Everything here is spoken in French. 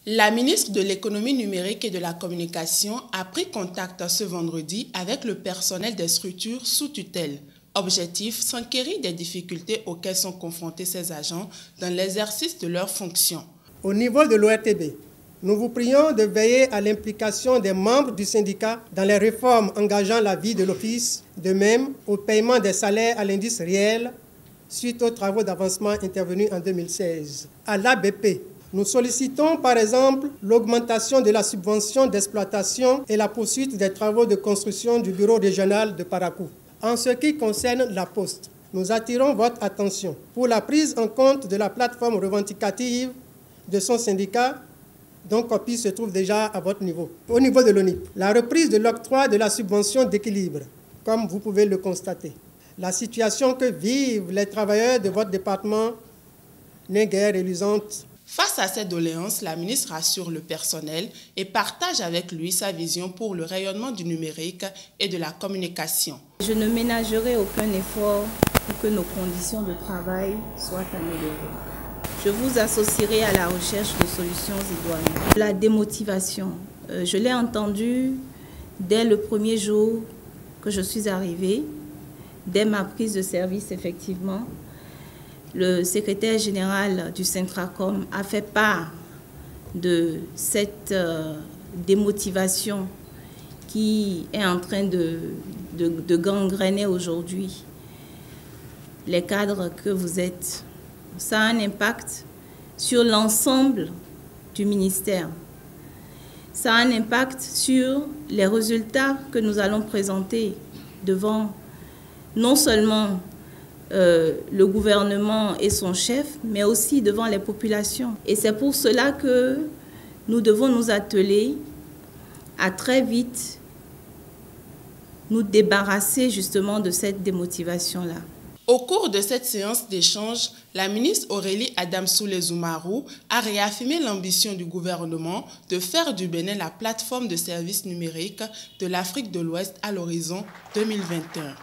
La ministre de l'Économie numérique et de la Communication a pris contact ce vendredi avec le personnel des structures sous tutelle. Objectif, s'enquérir des difficultés auxquelles sont confrontés ces agents dans l'exercice de leurs fonctions. Au niveau de l'ORTB, nous vous prions de veiller à l'implication des membres du syndicat dans les réformes engageant la vie de l'Office, de même au paiement des salaires à l'indice réel suite aux travaux d'avancement intervenus en 2016. À l'ABP, nous sollicitons par exemple l'augmentation de la subvention d'exploitation et la poursuite des travaux de construction du bureau régional de Parakou. En ce qui concerne la Poste, nous attirons votre attention pour la prise en compte de la plateforme revendicative de son syndicat, dont copie se trouve déjà à votre niveau. Au niveau de l'ONIP, la reprise de l'octroi de la subvention d'équilibre, comme vous pouvez le constater. La situation que vivent les travailleurs de votre département n'est guère reluisante. Face à ces doléances, la ministre rassure le personnel et partage avec lui sa vision pour le rayonnement du numérique et de la communication. Je ne ménagerai aucun effort pour que nos conditions de travail soient améliorées. Je vous associerai à la recherche de solutions idoines. La démotivation, je l'ai entendue dès le premier jour que je suis arrivée, dès ma prise de service effectivement. Le secrétaire général du Centracom a fait part de cette démotivation qui est en train de gangréner aujourd'hui les cadres que vous êtes. Ça a un impact sur l'ensemble du ministère. Ça a un impact sur les résultats que nous allons présenter devant non seulement le gouvernement et son chef, mais aussi devant les populations. Et c'est pour cela que nous devons nous atteler à très vite nous débarrasser justement de cette démotivation-là. Au cours de cette séance d'échange, la ministre Aurélie Adamsoulé-Zoumarou a réaffirmé l'ambition du gouvernement de faire du Bénin la plateforme de services numériques de l'Afrique de l'Ouest à l'horizon 2021.